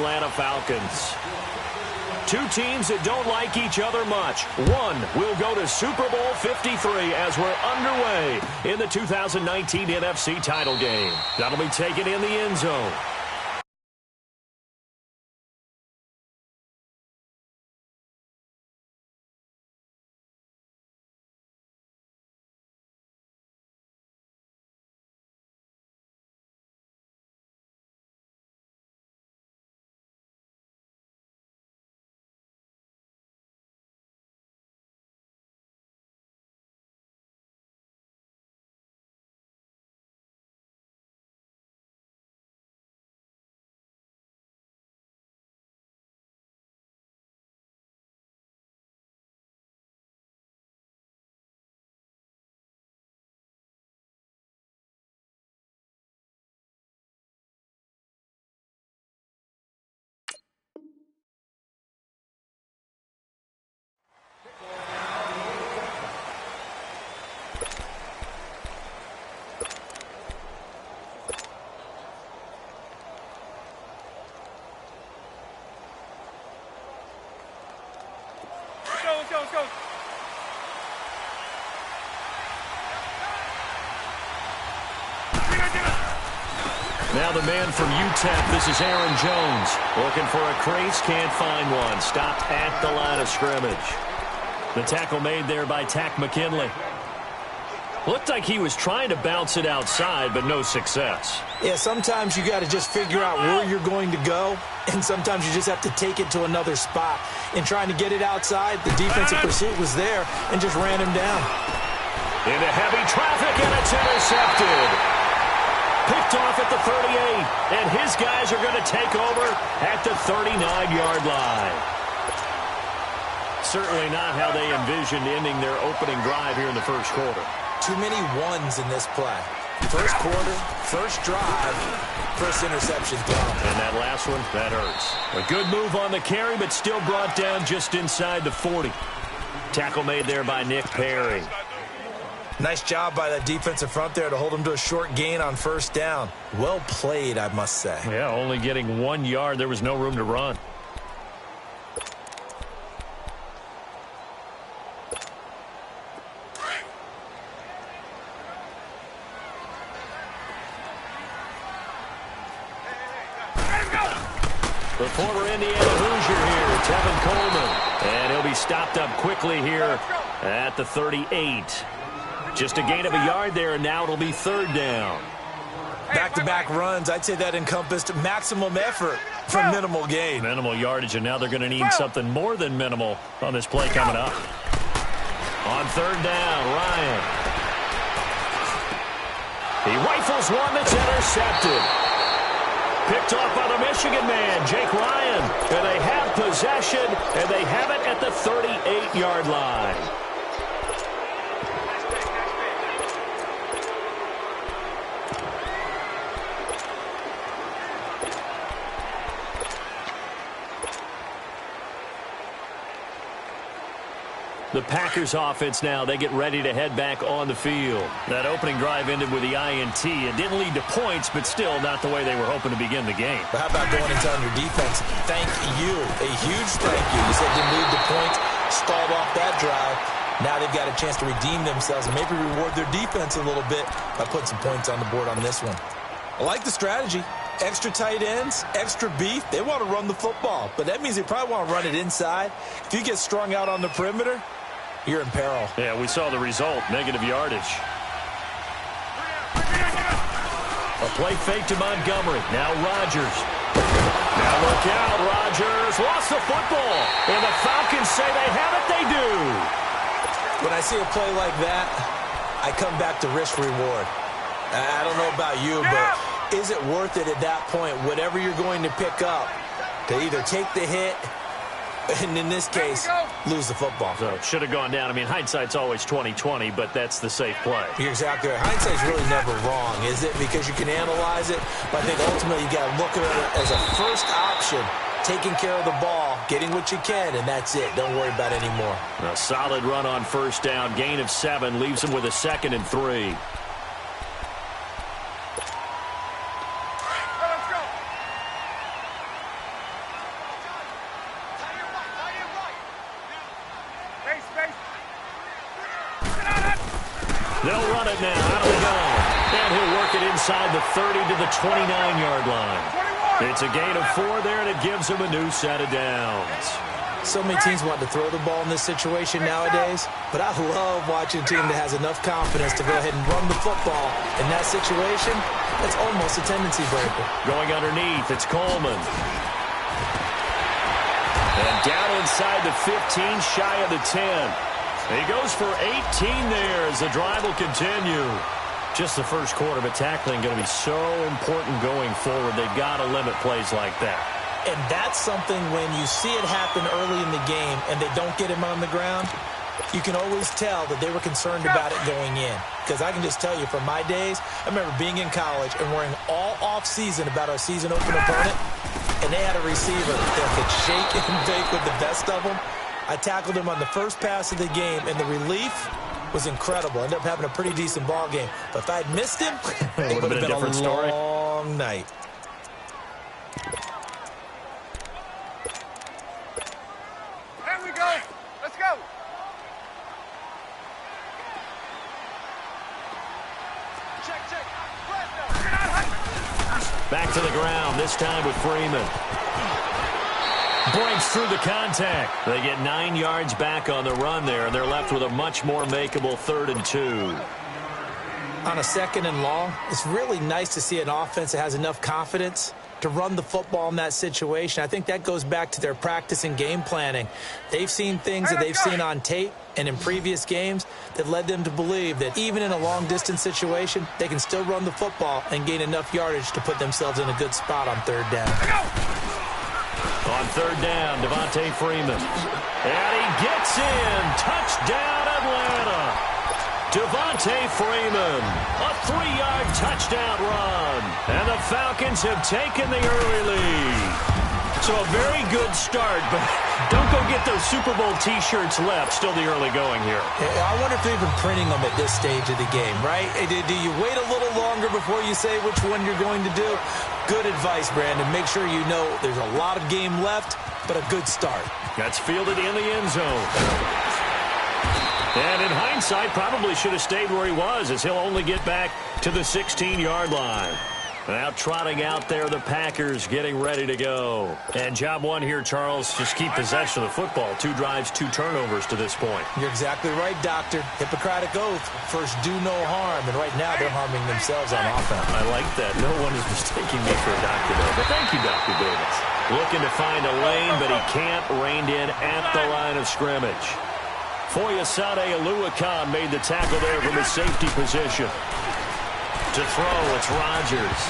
Atlanta Falcons. Two teams that don't like each other much. One will go to Super Bowl 53 as we're underway in the 2019 NFC title game. That'll be taken in the end zone. Let's go. Now the man from UTEP, this is Aaron Jones. Looking for a crease, can't find one. Stopped at the line of scrimmage. The tackle made there by Tack McKinley. Looked like he was trying to bounce it outside, but no success. Yeah, sometimes you got to just figure out where you're going to go, and sometimes you just have to take it to another spot. In trying to get it outside, the defensive pursuit was there and just ran him down. Into heavy traffic, and it's intercepted. Picked off at the 38, and his guys are going to take over at the 39-yard line. Certainly not how they envisioned ending their opening drive here in the first quarter. Too many ones in this play. First quarter, first drive, first interception thrown. And that last one, that hurts. A good move on the carry, but still brought down just inside the 40. Tackle made there by Nick Perry. Nice job by that defensive front there to hold him to a short gain on first down. Well played, I must say. Yeah, only getting 1 yard. There was no room to run. The former Indiana Hoosier here, Tevin Coleman. And he'll be stopped up quickly here at the 38. Just a gain of a yard there, and now it'll be third down. Back-to-back runs, I'd say that encompassed maximum effort for minimal gain. Minimal yardage, and now they're going to need something more than minimal on this play coming up. On third down, Ryan. He rifles one that's intercepted. Picked off by the Michigan man, Jake Ryan. And they have possession, and they have it at the 38-yard line. The Packers offense now, they get ready to head back on the field. That opening drive ended with the INT. It didn't lead to points, but still not the way they were hoping to begin the game. But how about going and telling your defense, thank you, a huge thank you. You said didn't lead to points, stalled off that drive. Now they've got a chance to redeem themselves and maybe reward their defense a little bit by putting some points on the board on this one. I like the strategy. Extra tight ends, extra beef. They want to run the football, but that means they probably want to run it inside. If you get strung out on the perimeter, you're in peril. Yeah, we saw the result, negative yardage. A play fake to Montgomery. Now Rodgers. Now look out, Rodgers lost the football. And the Falcons say they have it, they do. When I see a play like that, I come back to risk-reward. I don't know about you, but is it worth it at that point, whatever you're going to pick up, to either take the hit and in this case, lose the football? So it should have gone down. I mean, hindsight's always 20/20, but that's the safe play. You're exactly right. Hindsight's really never wrong, is it? Because you can analyze it, but I think ultimately you got to look at it as a first option, taking care of the ball, getting what you can, and that's it. Don't worry about it anymore. A solid run on first down, gain of 7, leaves him with a 2nd and 3. They'll run it now out of the gun. And he'll work it inside the 30 to the 29-yard line. It's a gain of 4 there, and it gives him a new set of downs. So many teams want to throw the ball in this situation nowadays, but I love watching a team that has enough confidence to go ahead and run the football. In that situation, it's almost a tendency breaker. Going underneath, it's Coleman. And down inside the 15, shy of the 10. He goes for 18 there as the drive will continue. Just the first quarter, but tackling going to be so important going forward. They've got to limit plays like that. And that's something when you see it happen early in the game and they don't get him on the ground, you can always tell that they were concerned about it going in. Because I can just tell you from my days, I remember being in college and worrying all off-season about our season open opponent, and they had a receiver that could shake and bake with the best of them. I tackled him on the first pass of the game, and the relief was incredible. Ended up having a pretty decent ball game. But if I had missed him, it would have been a different story. Long night. There we go. Let's go. Check. Back to the ground, this time with Freeman. Breaks through the contact. They get 9 yards back on the run there, and they're left with a much more makeable 3rd and 2. On a 2nd and long, it's really nice to see an offense that has enough confidence to run the football in that situation. I think that goes back to their practice and game planning. They've seen things that they've seen on tape and in previous games that led them to believe that even in a long-distance situation, they can still run the football and gain enough yardage to put themselves in a good spot on 3rd down. On 3rd down, Devontae Freeman. And he gets in. Touchdown, Atlanta. Devontae Freeman, a 3-yard touchdown run. And the Falcons have taken the early lead. So a very good start, but don't go get those Super Bowl T-shirts left. Still the early going here. I wonder if they're even printing them at this stage of the game, right? Do you wait a little longer before you say which one you're going to do? Good advice, Brandon. Make sure you know there's a lot of game left, but a good start. That's fielded in the end zone. And in hindsight, probably should have stayed where he was, as he'll only get back to the 16-yard line. Now trotting out there, the Packers getting ready to go. And job one here, Charles, just keep possession of the football. 2 drives, 2 turnovers to this point. You're exactly right, Doctor. Hippocratic oath. First, do no harm. And right now, they're harming themselves on offense. I like that. No one is mistaking me for a doctor, though. But thank you, Dr. Davis. Looking to find a lane, but he can't. Reined in at the line of scrimmage. Foyesade Oluwakan made the tackle there from his safety position. To throw, it's Rodgers.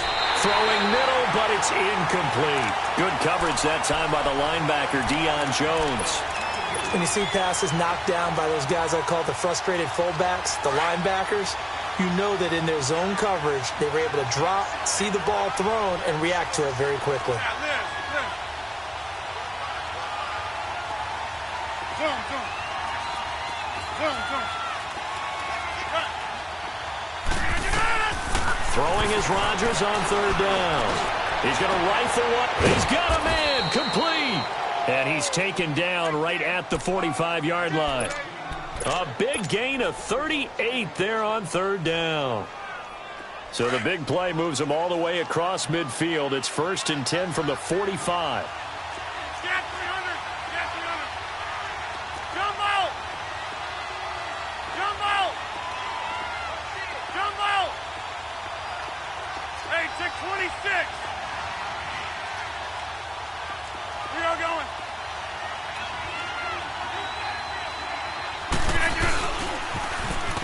Throwing middle, but it's incomplete. Good coverage that time by the linebacker, Deion Jones. When you see passes knocked down by those guys I call the frustrated fullbacks, the linebackers, you know that in their zone coverage, they were able to drop, see the ball thrown, and react to it very quickly. Throwing is Rodgers on 3rd down. He's going to rifle one. He's got a man. Complete. And he's taken down right at the 45-yard line. A big gain of 38 there on 3rd down. So the big play moves him all the way across midfield. It's 1st and 10 from the 45.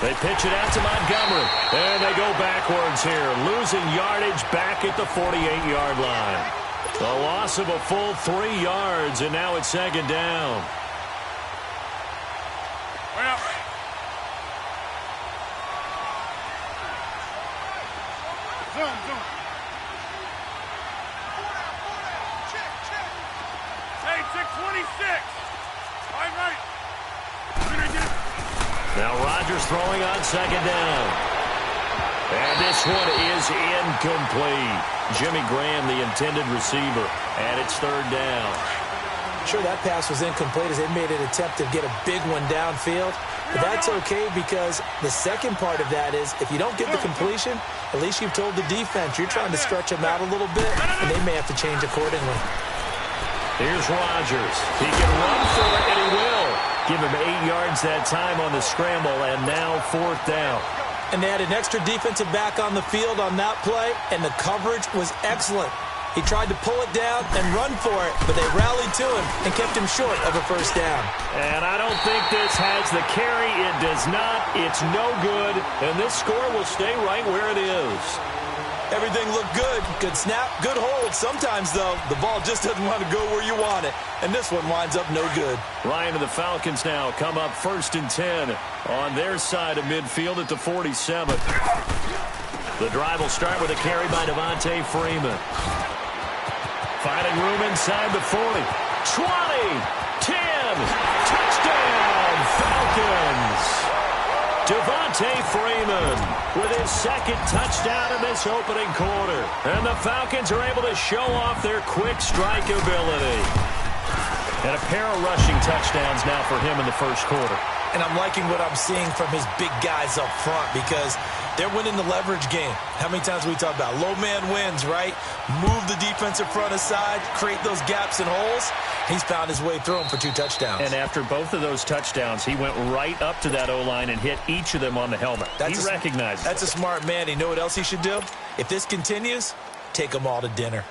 They pitch it out to Montgomery, and they go backwards here, losing yardage back at the 48-yard line. A loss of a full 3 yards, and now it's 2nd down. Well. Zone. Check. Hey, check 26. All right. Now Rodgers throwing on 2nd down. And this one is incomplete. Jimmy Graham, the intended receiver, and it's 3rd down. Sure, that pass was incomplete as they made an attempt to get a big one downfield. But that's okay because the second part of that is if you don't get the completion, at least you've told the defense you're trying to stretch them out a little bit, and they may have to change accordingly. Here's Rodgers. He can run for it, and he will. Give him 8 yards that time on the scramble, and now 4th down. And they had an extra defensive back on the field on that play, and the coverage was excellent. He tried to pull it down and run for it, but they rallied to him and kept him short of a 1st down. And I don't think this has the carry. It does not. It's no good. And this score will stay right where it is. Everything looked good. Good snap, good hold. Sometimes, though, the ball just doesn't want to go where you want it. And this one winds up no good. Ryan and the Falcons now come up 1st and 10 on their side of midfield at the 47. The drive will start with a carry by Devontae Freeman. Finding room inside the 40. 20, 10, touchdown, Falcons. Devontae Freeman with his 2nd touchdown in this opening quarter. And the Falcons are able to show off their quick strike ability. And a pair of rushing touchdowns now for him in the 1st quarter. And I'm liking what I'm seeing from his big guys up front because they're winning the leverage game. How many times we talk about low man wins, right? Move the defensive front aside, create those gaps and holes. He's found his way through them for 2 touchdowns. And after both of those touchdowns, he went right up to that O-line and hit each of them on the helmet. He recognizes That's a smart man. You know what else he should do? If this continues, take them all to dinner.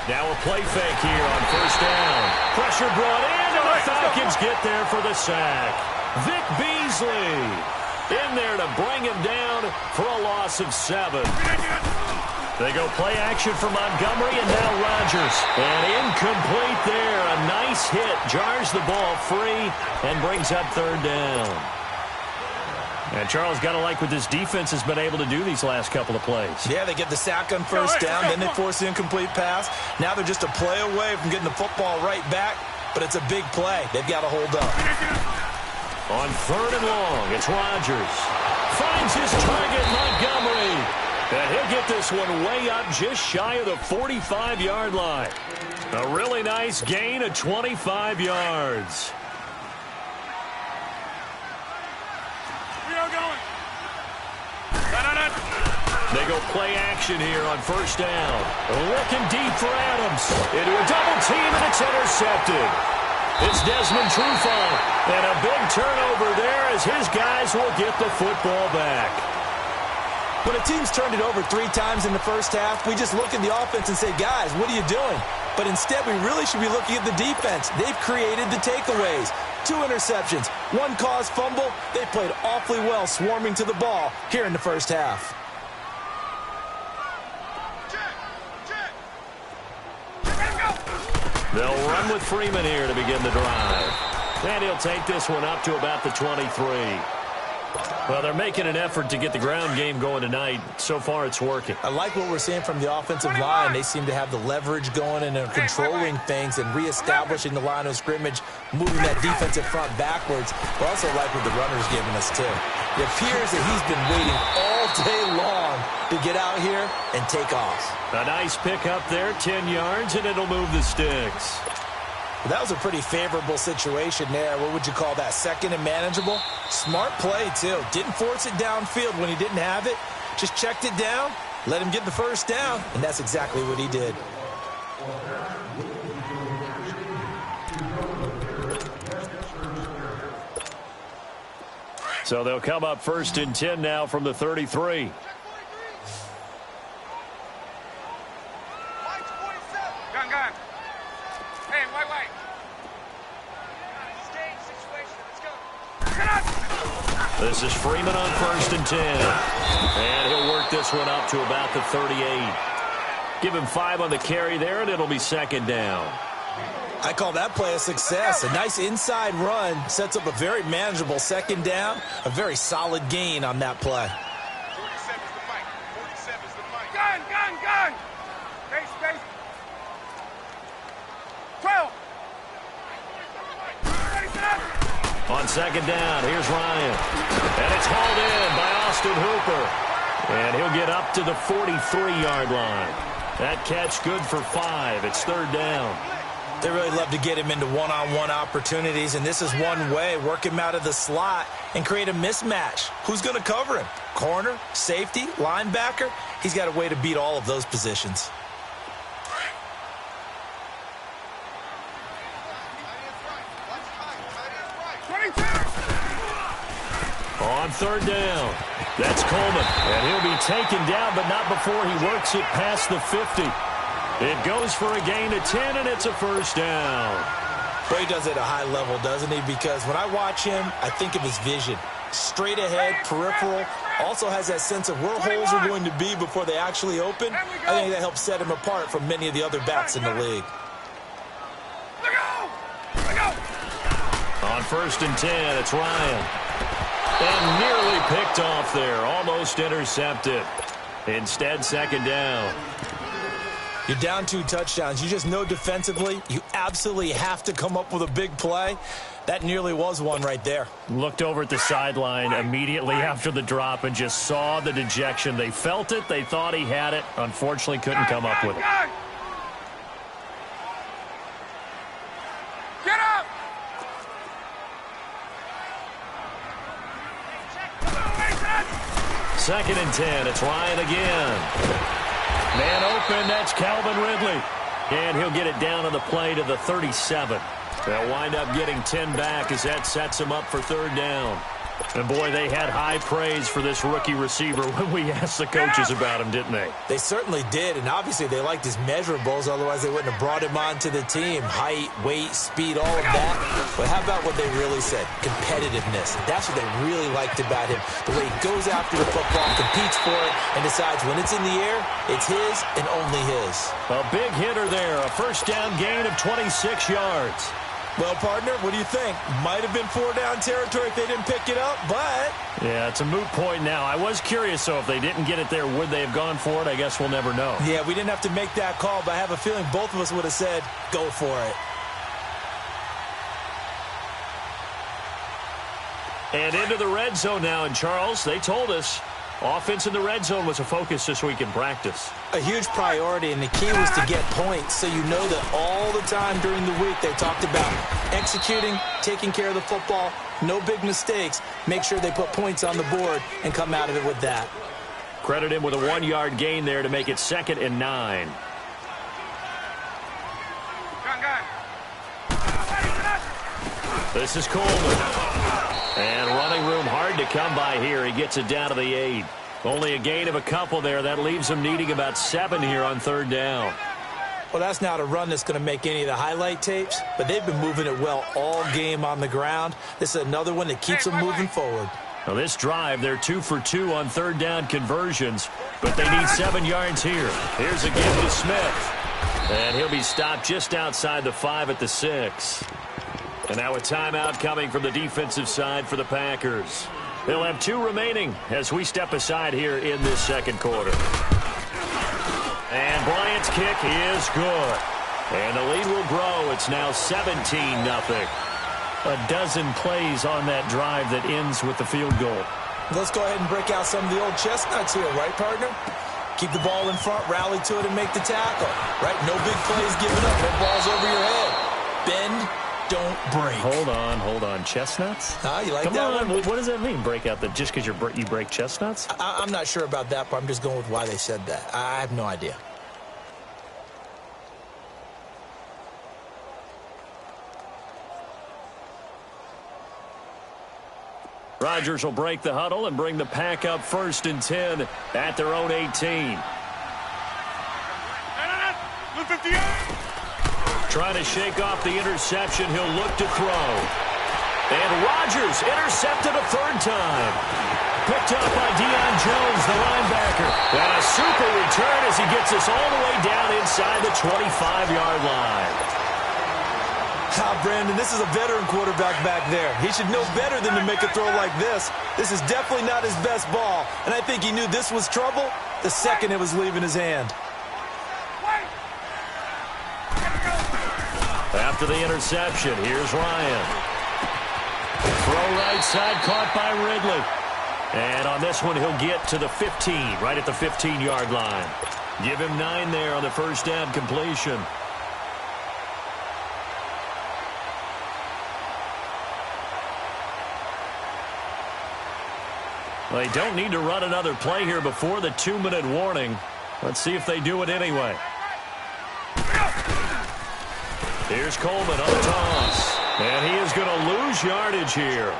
Now a play fake here on 1st down. Pressure brought in, and the Falcons get there for the sack. Vic Beasley in there to bring him down for a loss of 7. They go play action for Montgomery, and now Rodgers. And incomplete there. A nice hit. Jars the ball free and brings up 3rd down. And Charles, got to like what this defense has been able to do these last couple of plays. Yeah, they get the sack on 1st down, then they force the incomplete pass. Now they're just a play away from getting the football right back, but it's a big play. They've got to hold up. On 3rd and long, it's Rodgers. Finds his target, Montgomery. And he'll get this one way up just shy of the 45-yard line. A really nice gain of 25 yards. They go play action here on 1st down. Looking deep for Adams. Into a double team, and it's intercepted. It's Desmond Trufant. And a big turnover there as his guys will get the football back. When a team's turned it over 3 times in the 1st half, we just look at the offense and say, guys, what are you doing? But instead, we really should be looking at the defense. They've created the takeaways. 2 interceptions, 1 caused fumble. They played awfully well swarming to the ball here in the 1st half. They'll run with Freeman here to begin the drive. And he'll take this one up to about the 23. Well, they're making an effort to get the ground game going tonight. So far, it's working. I like what we're seeing from the offensive line. They seem to have the leverage going and are controlling things and reestablishing the line of scrimmage, moving that defensive front backwards. But also like what the runner's giving us, too. It appears that he's been waiting all day long to get out here and take off. A nice pickup there, 10 yards, and it'll move the sticks. That was a pretty favorable situation there. What would you call that? 2nd and manageable? Smart play, too. Didn't force it downfield when he didn't have it. Just checked it down, let him get the 1st down, and that's exactly what he did. So they'll come up 1st and 10 now from the 33. Gun. Hey, white. Stage situation. Let's go. This is Freeman on 1st and 10. And he'll work this one up to about the 38. Give him 5 on the carry there, and it'll be 2nd down. I call that play a success. A nice inside run sets up a very manageable 2nd down. A very solid gain on that play. 47's the fight. 47's the fight. Gun. Base. 12. On 2nd down, here's Ryan. And it's hauled in by Austin Hooper. And he'll get up to the 43-yard line. That catch good for 5. It's third down. They really love to get him into one-on-one opportunities, and this is one way. Work him out of the slot and create a mismatch. Who's going to cover him? Corner, safety, linebacker? He's got a way to beat all of those positions. On third down, that's Coleman, and he'll be taken down, but not before he works it past the 50. It goes for a gain of 10, and it's a first down. Well, he does it at a high level, doesn't he? Because when I watch him, I think of his vision. Straight ahead, peripheral, also has that sense of where holes are going to be before they actually open. I think that helps set him apart from many of the other backs in the league. On first and 10, it's Ryan. And nearly picked off there, almost intercepted. Instead, second down. You're down 2 touchdowns. You just know defensively you absolutely have to come up with a big play. That nearly was one right there. Looked over at the sideline immediately after the drop and just saw the dejection. They felt it. They thought he had it. Unfortunately, couldn't come up with it. Get up! Second and 10. It's Ryan again. Man open. That's Calvin Ridley. And he'll get it down on the play to the 37. They'll wind up getting 10 back as that sets him up for third down. And, boy, they had high praise for this rookie receiver when we asked the coaches about him, didn't they? They certainly did, and obviously they liked his measurables. Otherwise, they wouldn't have brought him onto the team. Height, weight, speed, all of that. But how about what they really said? Competitiveness. That's what they really liked about him. The way he goes after the football, competes for it, and decides when it's in the air, it's his and only his. A big hitter there. A first down gain of 26 yards. Well, partner, what do you think? Might have been 4-down territory if they didn't pick it up, but... Yeah, it's a moot point now. I was curious, though, if they didn't get it there, would they have gone for it? I guess we'll never know. Yeah, we didn't have to make that call, but I have a feeling both of us would have said, go for it. And into the red zone now, and Charles, they told us offense in the red zone was a focus this week in practice. A huge priority, and the key was to get points, so you know that all the time during the week they talked about executing, taking care of the football, no big mistakes, make sure they put points on the board and come out of it with that. Credit him with a 1-yard gain there to make it 2nd and 9. This is Coleman. And running room hard to come by here. He gets it down to the 8. Only a gain of a couple there. That leaves him needing about 7 here on third down. Well, that's not a run that's going to make any of the highlight tapes, but they've been moving it well all game on the ground. This is another one that keeps them moving forward. Now, this drive, they're 2 for 2 on third down conversions, but they need 7 yards here. Here's a give to Smith. And he'll be stopped just outside the 5 at the 6. And now a timeout coming from the defensive side for the Packers. They'll have 2 remaining as we step aside here in this second quarter. And Bryant's kick is good. And the lead will grow. It's now 17-0. A dozen plays on that drive that ends with the field goal. Let's go ahead and break out some of the old chestnuts here, right, partner? Keep the ball in front, rally to it, and make the tackle. Right? No big plays given up. No balls over your head. Bend, don't break. Hold on. Chestnuts? You like Come that on. one? What does that mean, break out? Just because you break chestnuts? I'm not sure about that, but I'm just going with why they said that. I have no idea. Rodgers will break the huddle and bring the pack up 1st and 10 at their own 18. Trying to shake off the interception. He'll look to throw. And Rodgers intercepted a 3rd time. Picked up by Deion Jones, the linebacker. And a super return as he gets us all the way down inside the 25-yard line. Brandon, this is a veteran quarterback back there. He should know better than to make a throw like this. This is definitely not his best ball, and I think he knew this was trouble the second it was leaving his hand. After the interception, here's Ryan. Throw right side, caught by Ridley. And on this one, he'll get to the 15, right at the 15-yard line. Give him 9 there on the first down completion. They don't need to run another play here before the 2-minute warning. Let's see if they do it anyway. Here's Coleman on the toss. And he is going to lose yardage here.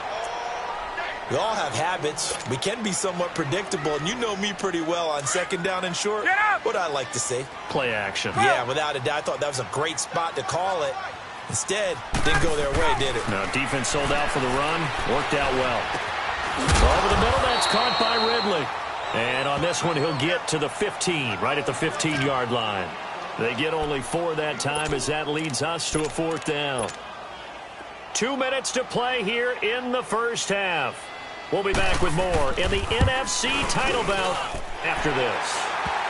We all have habits. We can be somewhat predictable, and you know me pretty well on second down and short. What I like to say. Play action. Yeah, without a doubt. I thought that was a great spot to call it. Instead, didn't go their way, did it? Now, defense sold out for the run. Worked out well. Over the middle, that's caught by Ridley. And on this one, he'll get to the 15, right at the 15-yard line. They get only 4 that time as that leads us to a 4th down. 2 minutes to play here in the first half. We'll be back with more in the NFC title bout after this.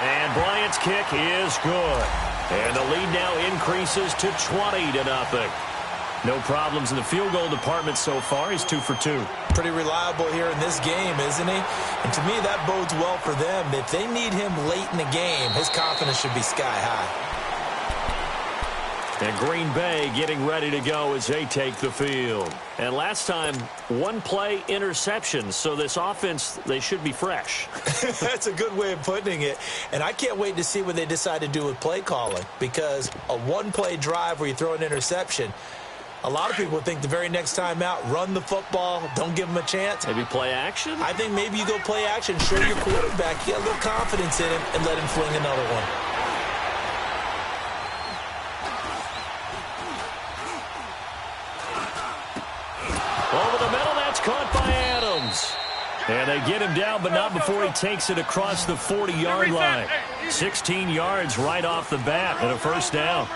And Bryant's kick is good. And the lead now increases to 20-0. No problems in the field goal department so far. He's 2 for 2. Pretty reliable here in this game, isn't he? And to me, that bodes well for them. If they need him late in the game, his confidence should be sky high. And Green Bay getting ready to go as they take the field. And last time, 1-play interception. So this offense, they should be fresh. That's a good way of putting it. And I can't wait to see what they decide to do with play calling. Because a 1-play drive where you throw an interception, a lot of people think the very next time out, run the football, don't give them a chance. Maybe play action? I think maybe you go play action, show your quarterback, get a little confidence in him, and let him fling another one. Over the middle, that's caught by Adams. And they get him down, but not before he takes it across the 40-yard line. 16 yards right off the bat and a first down.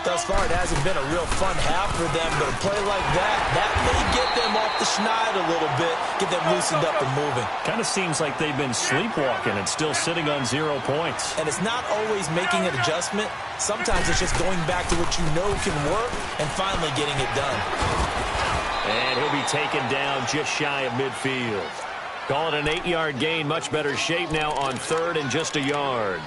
Thus far, it hasn't been a real fun half for them, but a play like that may get them off the schneid a little bit, get them loosened up and moving. Kind of seems like they've been sleepwalking and still sitting on 0 points. And it's not always making an adjustment. Sometimes it's just going back to what you know can work and finally getting it done. And he'll be taken down just shy of midfield. Call it an 8-yard gain. Much better shape now on 3rd and just a yard.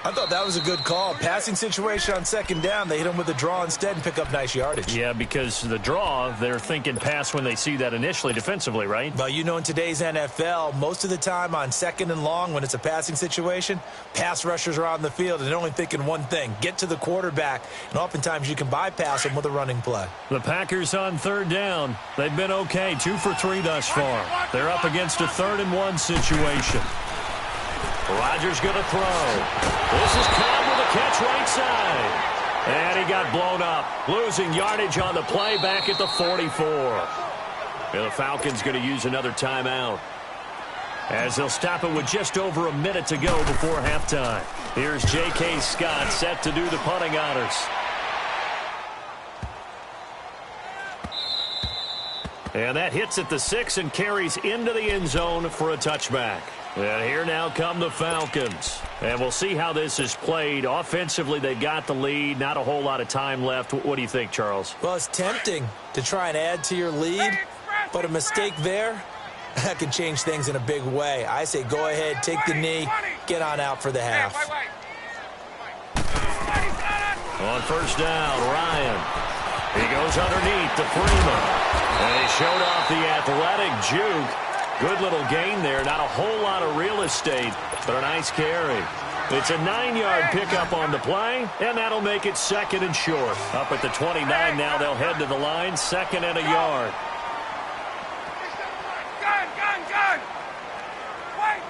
I thought that was a good call. Passing situation on second down. They hit him with a draw instead and pick up nice yardage. Yeah, because the draw, they're thinking pass when they see that initially defensively, right? Well, you know, in today's NFL, most of the time on 2nd and long, when it's a passing situation, pass rushers are on the field and they're only thinking one thing, get to the quarterback. And oftentimes you can bypass them with a running play. The Packers on 3rd down. They've been okay, 2 for 3 thus far. They're up against a 3rd and 1 situation. Rodgers going to throw. This is Cobb with a catch right side. And he got blown up. Losing yardage on the play back at the 44. And the Falcons going to use another timeout, as they'll stop it with just over a minute to go before halftime. Here's J.K. Scott set to do the punting honors. And that hits at the 6 and carries into the end zone for a touchback. And here now come the Falcons. And we'll see how this is played. Offensively, they got the lead. Not a whole lot of time left. What do you think, Charles? Well, it's tempting to try and add to your lead, but a mistake there, that could change things in a big way. I say go ahead, take the knee, get on out for the half. On first down, Ryan. He goes underneath to Freeman. And he showed off the athletic juke. Good little gain there. Not a whole lot of real estate, but a nice carry. It's a 9-yard pickup on the play, and that'll make it 2nd and short. Up at the 29 now, they'll head to the line, 2nd and a yard. Gun! Wait!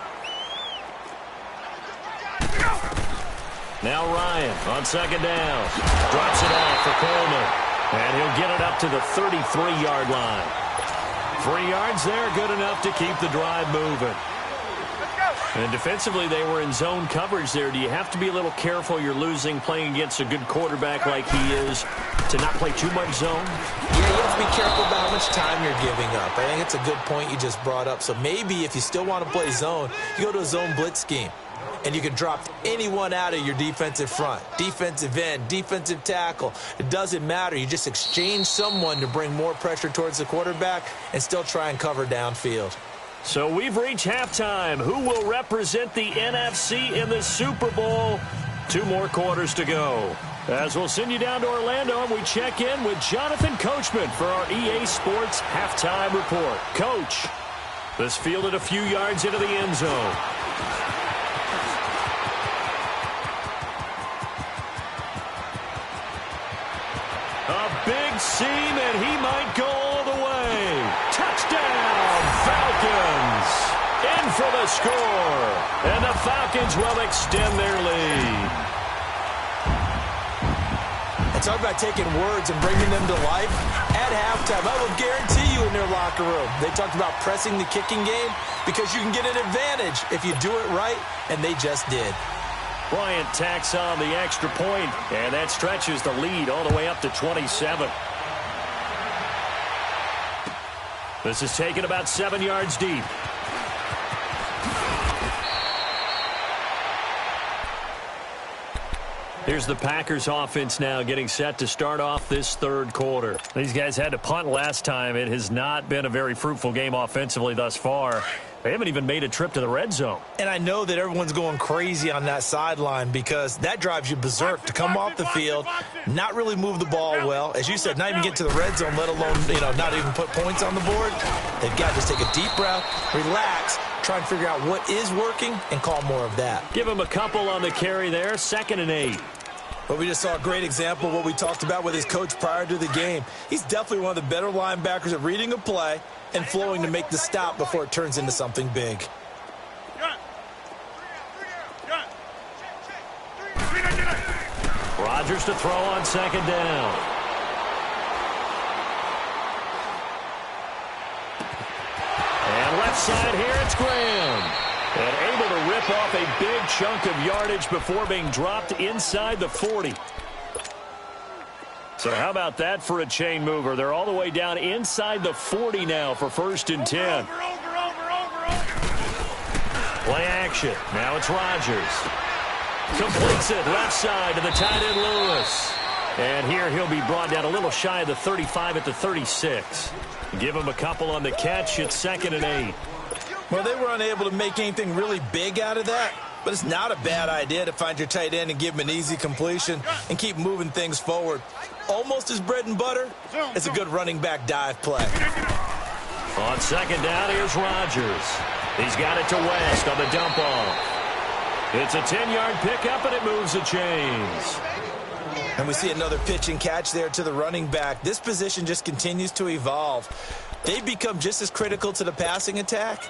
Now Ryan on 2nd down. Drops it off for Coleman. And he'll get it up to the 33-yard line. 3 yards there, good enough to keep the drive moving. And defensively, they were in zone coverage there. Do you have to be a little careful? You're losing, playing against a good quarterback like he is, to not play too much zone? Yeah, you have to be careful about how much time you're giving up. I think it's a good point you just brought up. So maybe if you still want to play zone, you go to a zone blitz scheme. And you can drop anyone out of your defensive front, defensive end, defensive tackle. It doesn't matter. You just exchange someone to bring more pressure towards the quarterback and still try and cover downfield. So we've reached halftime. Who will represent the NFC in the Super Bowl? 2 more quarters to go. As we'll send you down to Orlando, and we check in with Jonathan Coachman for our EA Sports Halftime Report. Coach, this fielded a few yards into the end zone. A big seam, and he might go all the way. Touchdown, Falcons! In for the score. And the Falcons will extend their lead. And talk about taking words and bringing them to life. At halftime, I will guarantee you in their locker room, they talked about pressing the kicking game because you can get an advantage if you do it right, and they just did. Bryant tacks on the extra point, and that stretches the lead all the way up to 27. This is taken about 7 yards deep. Here's the Packers offense now getting set to start off this third quarter. These guys had to punt last time. It has not been a very fruitful game offensively thus far. They haven't even made a trip to the red zone. And I know that everyone's going crazy on that sideline because that drives you berserk to come off the field, not really move the ball well. As you said, not even get to the red zone, let alone, not even put points on the board. They've got to just take a deep breath, relax, try and figure out what is working and call more of that. Give him a couple on the carry there, 2nd and 8. But we just saw a great example of what we talked about with his coach prior to the game. He's definitely one of the better linebackers at reading a play and flowing to make the stop before it turns into something big. Rodgers to throw on 2nd down. And left side here, it's Graham. And able to rip off a big chunk of yardage before being dropped inside the 40. So how about that for a chain mover? They're all the way down inside the 40 now for 1st and 10. Play action. Now it's Rodgers. Completes it left side to the tight end Lewis. And here he'll be brought down a little shy of the 35 at the 36. Give him a couple on the catch. It's 2nd and 8. Well, they were unable to make anything really big out of that, but it's not a bad idea to find your tight end and give him an easy completion and keep moving things forward. Almost as bread and butter, it's a good running back dive play. On 2nd down, here's Rodgers. He's got it to West on the dump off. It's a 10-yard pickup, and it moves the chains. And we see another pitch and catch there to the running back. This position just continues to evolve. They've become just as critical to the passing attack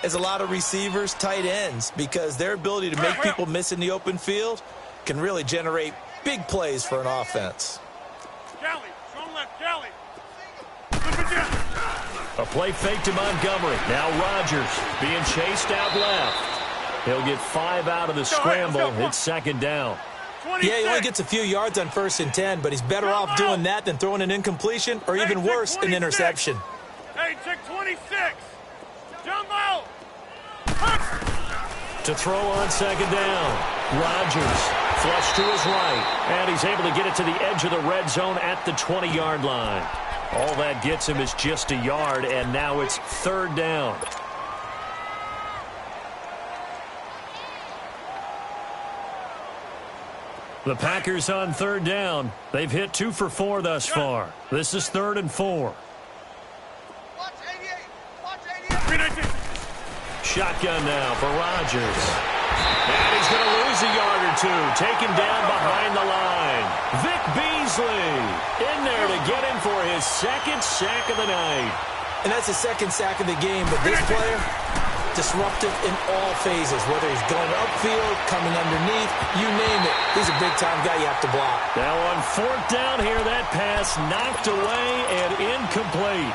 as a lot of receivers, tight ends, because their ability to make people miss in the open field can really generate big plays for an offense. A play fake to Montgomery. Now Rodgers being chased out left. He'll get 5 out of the scramble. It's 2nd down. Yeah, he only gets a few yards on 1st and 10, but he's better off doing that than throwing an incompletion or even worse, an interception. Hey, check 26. Jumbo. To throw on 2nd down. Rodgers flush to his right. And he's able to get it to the edge of the red zone at the 20-yard line. All that gets him is just a yard, and now it's 3rd down. The Packers on 3rd down. They've hit 2 for 4 thus far. This is 3rd and 4. Shotgun now for Rodgers. And he's going to lose a yard or 2. Taken down behind the line. Vic Beasley in there to get him for his 2nd sack of the night. And that's the 2nd sack of the game, but this player, disruptive in all phases, whether he's going upfield, coming underneath, you name it. He's a big-time guy you have to block. Now on 4th down here, that pass knocked away and incomplete.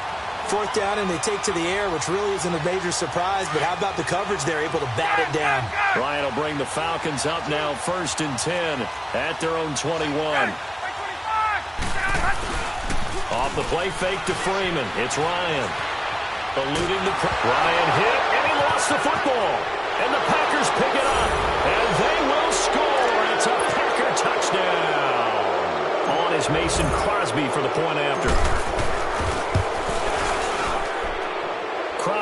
4th down, and they take to the air, which really isn't a major surprise, but how about the coverage there, able to bat it down? Ryan will bring the Falcons up now 1st and 10 at their own 21. Off the play fake to Freeman. It's Ryan. Eluding the Ryan hit, and he lost the football. And the Packers pick it up, and they will score. It's a Packer touchdown. On is Mason Crosby for the point after.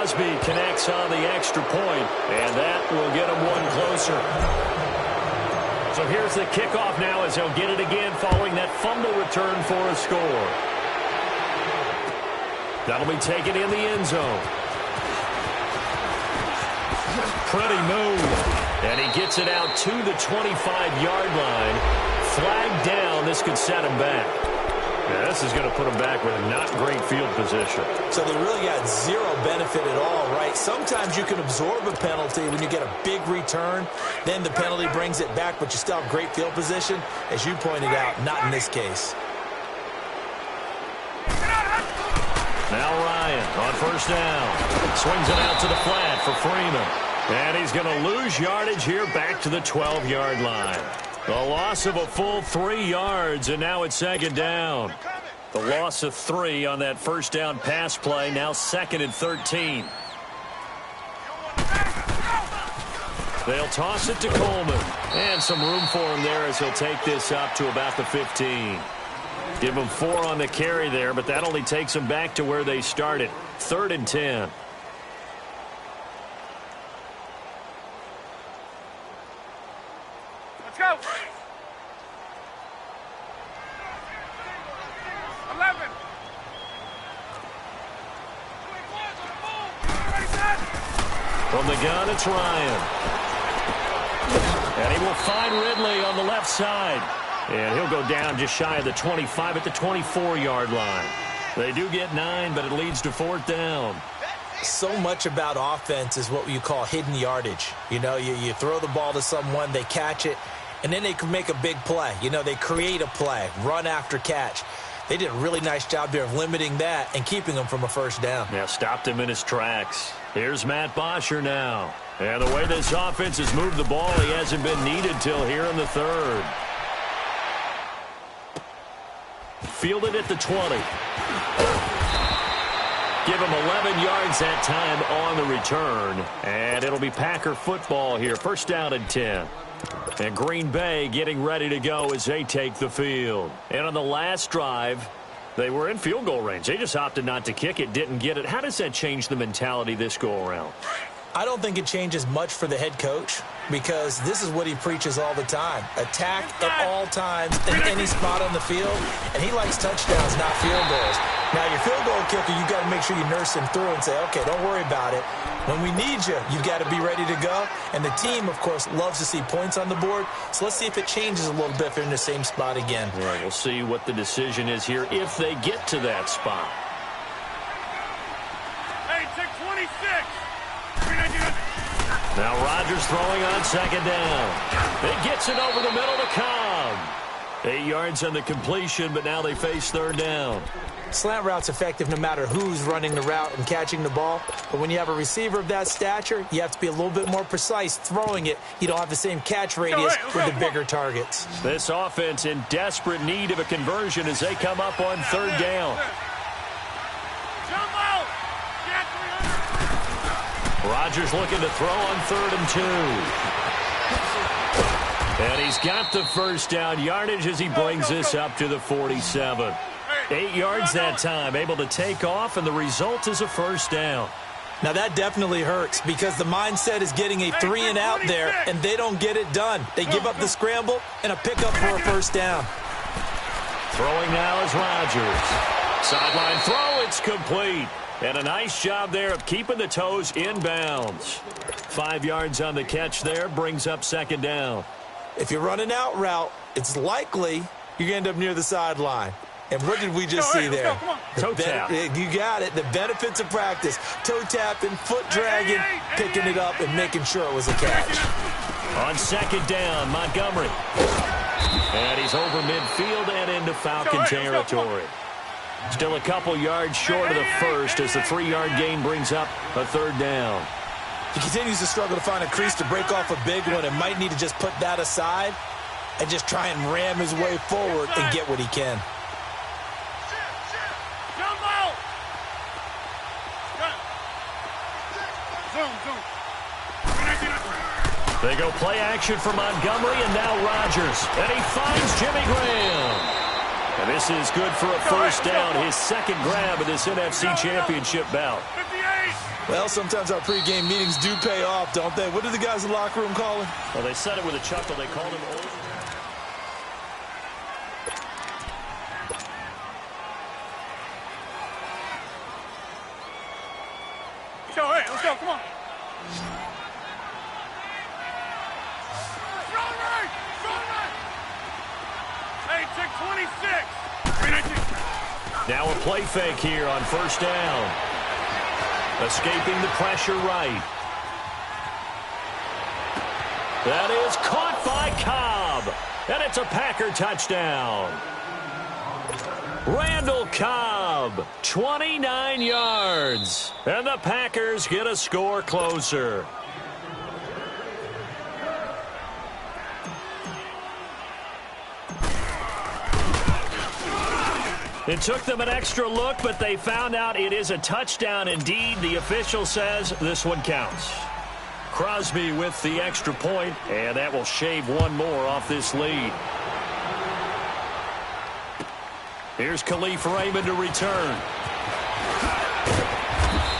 Crosby connects on the extra point, and that will get him one closer. So here's the kickoff now as he'll get it again following that fumble return for a score. That'll be taken in the end zone. Pretty move. And he gets it out to the 25-yard line. Flag down. This could set him back. Yeah, this is going to put him back with a not great field position. So they really got zero benefit at all, right? Sometimes you can absorb a penalty when you get a big return. Then the penalty brings it back, but you still have great field position. As you pointed out, not in this case. Now Ryan on first down. Swings it out to the flat for Freeman. And he's going to lose yardage here back to the 12-yard line. The loss of a full 3 yards, and now it's second down. The loss of 3 on that first down pass play, now 2nd and 13. They'll toss it to Coleman. And some room for him there as he'll take this up to about the 15. Give him 4 on the carry there, but that only takes them back to where they started. 3rd and 10. Let's go. 11. From the gun, it's Ryan. And he will find Ridley on the left side. And he'll go down just shy of the 25 at the 24-yard line. They do get 9, but it leads to 4th down. So much about offense is what you call hidden yardage. You know, you throw the ball to someone, they catch it, and then they can make a big play. You know, they create a play, run after catch. They did a really nice job there of limiting that and keeping him from a first down. Yeah, stopped him in his tracks. Here's Matt Bosher now. And the way this offense has moved the ball, he hasn't been needed till here in the 3rd. Fielded at the 20. Give him 11 yards that time on the return. And it'll be Packer football here. First down and 10. And Green Bay getting ready to go as they take the field. And on the last drive, they were in field goal range. They just opted not to kick it, didn't get it. How does that change the mentality this go-around? I don't think it changes much for the head coach because this is what he preaches all the time. Attack at all times in any spot on the field, and he likes touchdowns, not field goals. Now, your field goal kicker, you've got to make sure you nurse him through and say, okay, don't worry about it. When we need you, you've got to be ready to go. And the team, of course, loves to see points on the board. So let's see if it changes a little bit if they're in the same spot again. Right, we'll see what the decision is here if they get to that spot. Hey, take 26. Now Rodgers throwing on second down. It gets it over the middle to Cobb. 8 yards on the completion, but now they face 3rd down. Slant route's effective no matter who's running the route and catching the ball. But when you have a receiver of that stature, you have to be a little bit more precise throwing it. You don't have the same catch radius with the bigger targets. This offense in desperate need of a conversion as they come up on 3rd down. Rodgers looking to throw on 3rd and 2. And he's got the first down yardage as he brings this up to the 47. 8 yards that time, able to take off, and the result is a first down. Now that definitely hurts because the mindset is getting a 3-and-out there, and they don't get it done. They give up the scramble and a pickup for a first down. Throwing now is Rodgers. Sideline throw, it's complete. And a nice job there of keeping the toes inbounds. 5 yards on the catch there, brings up 2nd down. If you run an out route, it's likely you're going to end up near the sideline. And what did we just see there? Toe tap. You got it. The benefits of practice. Toe tapping, foot dragging, picking it up, and making sure it was a catch. On 2nd down, Montgomery. And he's over midfield and into Falcon territory. Still a couple yards short of the first as the 3-yard gain brings up a 3rd down. He continues to struggle to find a crease to break off a big one and might need to just put that aside and just try and ram his way forward and get what he can. They go play action for Montgomery and now Rodgers. And he finds Jimmy Graham. And this is good for a first down, his 2nd grab of this NFC Championship bout. 58. Well, sometimes our pregame meetings do pay off, don't they? What do the guys in the locker room call him? Well, they said it with a chuckle. They called him old. Show, hey, let's go, come on. Hey, check 26. 319. Now a play fake here on first down. Escaping the pressure right. That is caught by Cobb. And it's a Packer touchdown. Randall Cobb, 29 yards. And the Packers get a score closer. It took them an extra look, but they found out it is a touchdown indeed. The official says this one counts. Crosby with the extra point, and that will shave one more off this lead. Here's Khalif Raymond to return.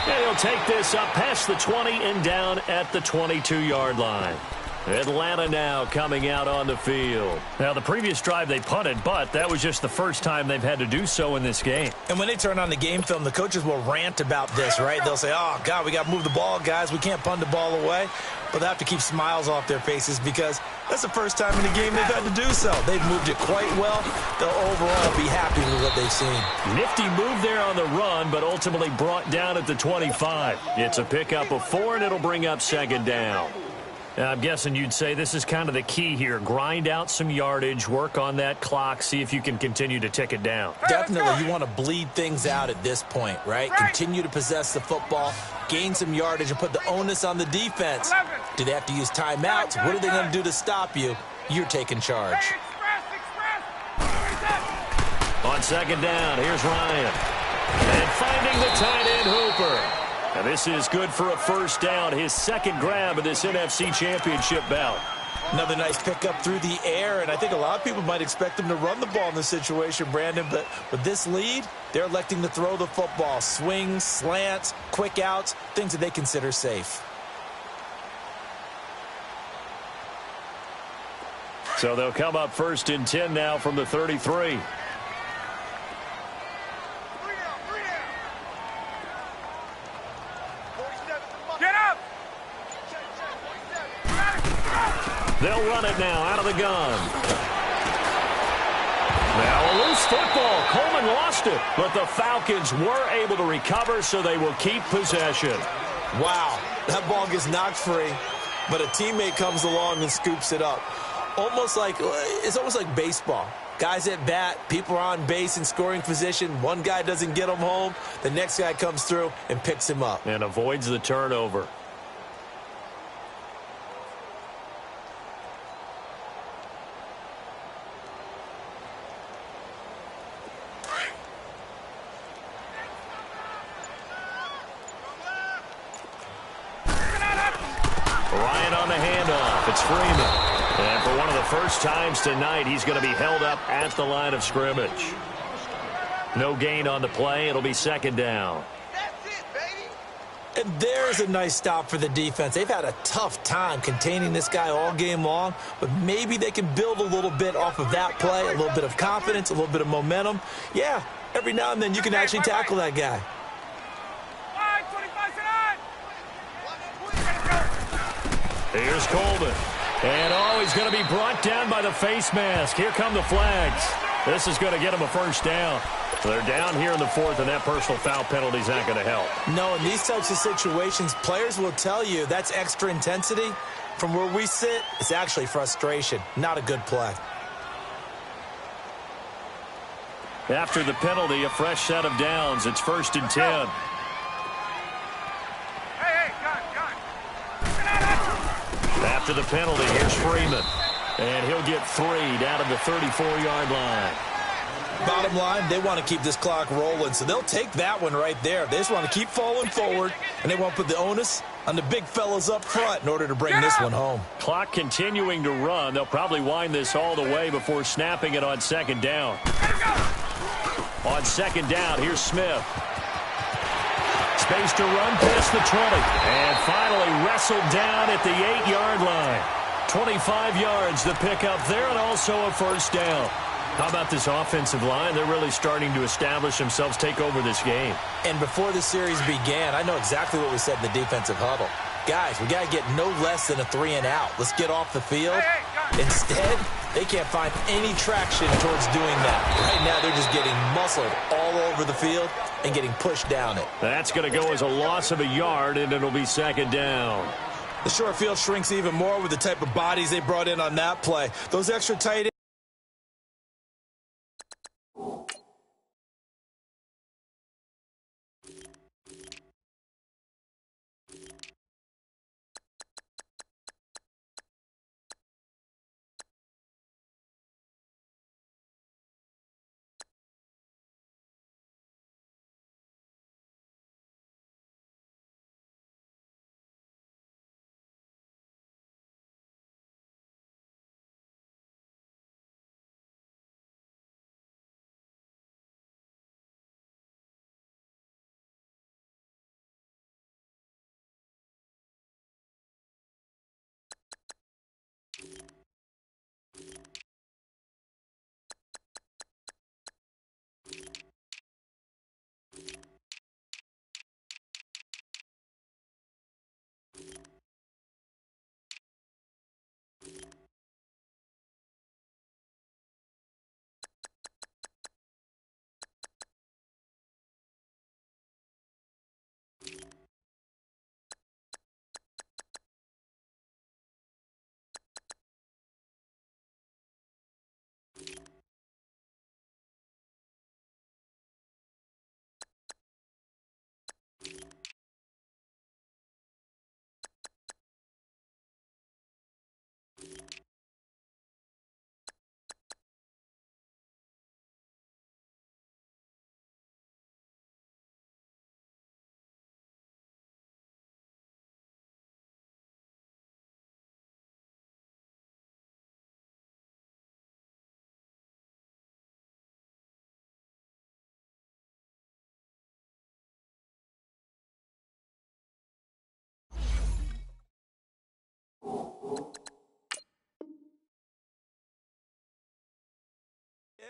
And he'll take this up past the 20 and down at the 22-yard line. Atlanta now coming out on the field. Now, the previous drive they punted, but that was just the first time they've had to do so in this game. And when they turn on the game film, the coaches will rant about this, right? They'll say, oh, God, we got to move the ball, guys. We can't punt the ball away. But they have to keep smiles off their faces because that's the first time in the game they've had to do so. They've moved it quite well. They'll overall be happy with what they've seen. Nifty move there on the run, but ultimately brought down at the 25. It's a pickup of 4, and it'll bring up second down. Now, I'm guessing you'd say this is kind of the key here. Grind out some yardage, work on that clock, see if you can continue to tick it down. Definitely, you want to bleed things out at this point, right? Continue to possess the football, gain some yardage, and put the onus on the defense. Do they have to use timeouts? What are they going to do to stop you? You're taking charge. On second down, here's Ryan. And finding the tight end, Hooper. Now, this is good for a first down, his second grab of this NFC Championship bout. Another nice pickup through the air, and I think a lot of people might expect them to run the ball in this situation, Brandon, but with this lead, they're electing to throw the football. Swings, slants, quick outs, things that they consider safe. So they'll come up first and 10 now from the 33. They'll run it now out of the gun. Now a loose football. Coleman lost it, but the Falcons were able to recover, so they will keep possession. Wow, that ball gets knocked free, but a teammate comes along and scoops it up. It's almost like baseball. Guys at bat, people are on base in scoring position. One guy doesn't get him home. The next guy comes through and picks him up. And avoids the turnover. Ryan on the handoff. It's Freeman. And for one of the first times tonight, he's going to be held up at the line of scrimmage. No gain on the play. It'll be second down. That's it, baby. And there's a nice stop for the defense. They've had a tough time containing this guy all game long, but maybe they can build a little bit off of that play, a little bit of confidence, a little bit of momentum. Yeah, every now and then you can actually tackle that guy. Here's Coleman. And, he's going to be brought down by the face mask. Here come the flags. This is going to get him a first down. So they're down here in the fourth, and that personal foul penalty is not going to help. No, in these types of situations, players will tell you that's extra intensity. From where we sit, it's actually frustration. Not a good play. After the penalty, a fresh set of downs. It's first and 10. After the penalty, here's Freeman. And he'll get 3 down to the 34-yard line. Bottom line, they want to keep this clock rolling, so they'll take that one right there. They just want to keep falling forward, and they want to put the onus on the big fellas up front in order to bring this one home. Clock continuing to run. They'll probably wind this all the way before snapping it on second down. On second down, here's Smith. space to run past the 20. And finally wrestled down at the 8-yard line. 25 yards to pick up there, and also a first down. How about this offensive line? They're really starting to establish themselves, take over this game. And before the series began, I know exactly what we said in the defensive huddle. Guys, we got to get no less than a 3-and-out. Let's get off the field. Instead, they can't find any traction towards doing that. Right now, they're just getting muscled all over the field and getting pushed down it. That's going to go as a loss of a yard, and it'll be second down. The short field shrinks even more with the type of bodies they brought in on that play. Those extra tight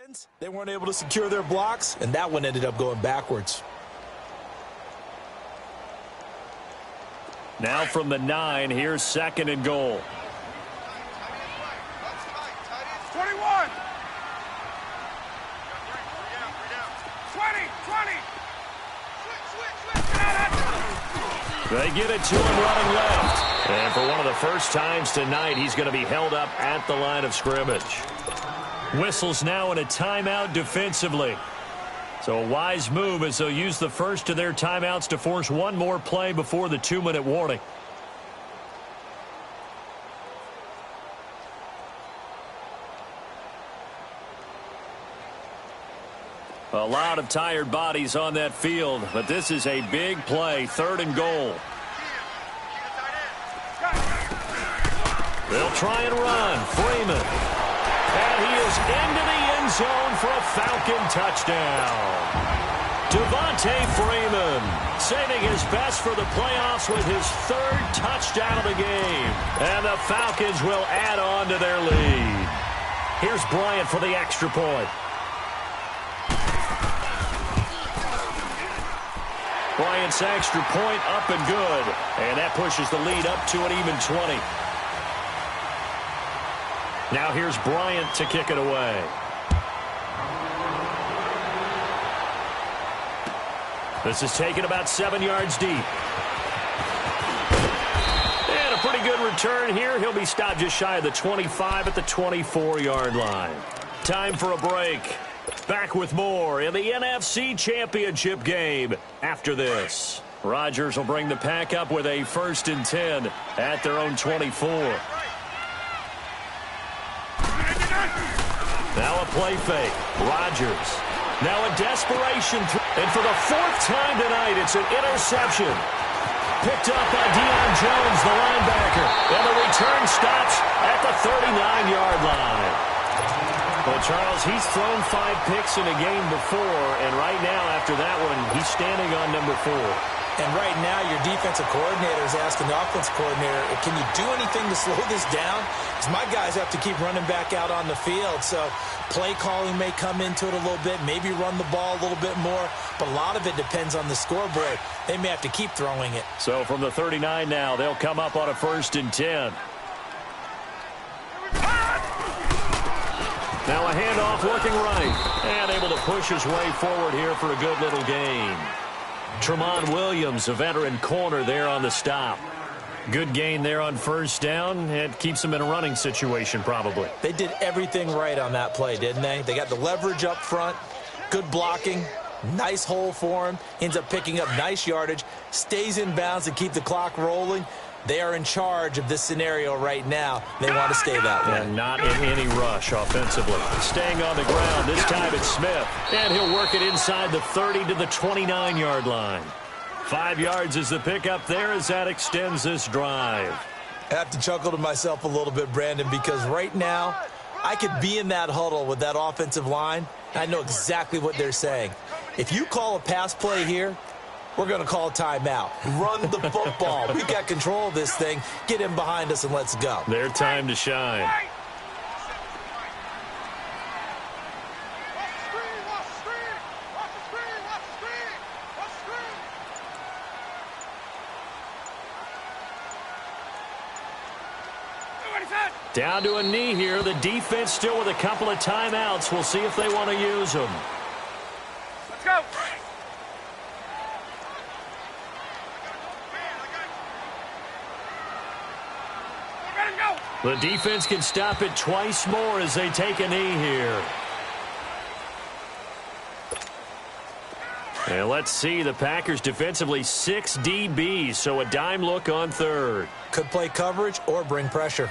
ends. They weren't able to secure their blocks, and that one ended up going backwards. Now from the 9, here's second and goal. 21. 20. They get it to him running left. And for one of the first times tonight, he's going to be held up at the line of scrimmage. Whistles now in a timeout defensively. So a wise move as they'll use the first of their timeouts to force one more play before the 2-minute warning. A lot of tired bodies on that field, but this is a big play, third and goal. They'll try and run. Freeman. And he is into the end zone for a Falcon touchdown. Devontae Freeman saving his best for the playoffs with his third touchdown of the game. And the Falcons will add on to their lead. Here's Bryant for the extra point. Bryant's extra point up and good. And that pushes the lead up to an even 20. Now here's Bryant to kick it away. This is taken about 7 yards deep. And a pretty good return here. He'll be stopped just shy of the 25 at the 24-yard line. Time for a break. Back with more in the NFC Championship game after this. Rodgers will bring the pack up with a 1st and 10 at their own 24. Now a play fake. Rodgers. Now a desperation. And for the 4th time tonight, it's an interception. Picked up by Deion Jones, the linebacker. And the return stops at the 39-yard line. Well, Charles, he's thrown 5 picks in a game before, and right now, after that one, he's standing on number 4. And right now, your defensive coordinator is asking the offensive coordinator, can you do anything to slow this down? Because my guys have to keep running back out on the field. So play calling may come into it a little bit, maybe run the ball a little bit more. But a lot of it depends on the scoreboard. They may have to keep throwing it. So from the 39 now, they'll come up on a 1st and 10. Now a handoff looking right. And able to push his way forward here for a good little gain. Tremont Williams, a veteran corner there on the stop. Good gain there on 1st down. It keeps them in a running situation probably. They did everything right on that play, didn't they? They got the leverage up front, good blocking, nice hole for him, ends up picking up nice yardage, stays in bounds to keep the clock rolling. They are in charge of this scenario right now. They want to stay that way. And not in any rush offensively. Staying on the ground. This time it's Smith. And he'll work it inside the 30 to the 29-yard line. 5 yards is the pickup there as that extends this drive. I have to chuckle to myself a little bit, Brandon, because right now I could be in that huddle with that offensive line. I know exactly what they're saying. If you call a pass play here, we're going to call a timeout. Run the football. We've got control of this thing. Get him behind us and let's go. Their time to shine. Down to a knee here. The defense still with a couple of timeouts. We'll see if they want to use them. Let's go. The defense can stop it twice more as they take a knee here. And let's see, the Packers defensively 6 DBs, so a dime look on 3rd. Could play coverage or bring pressure.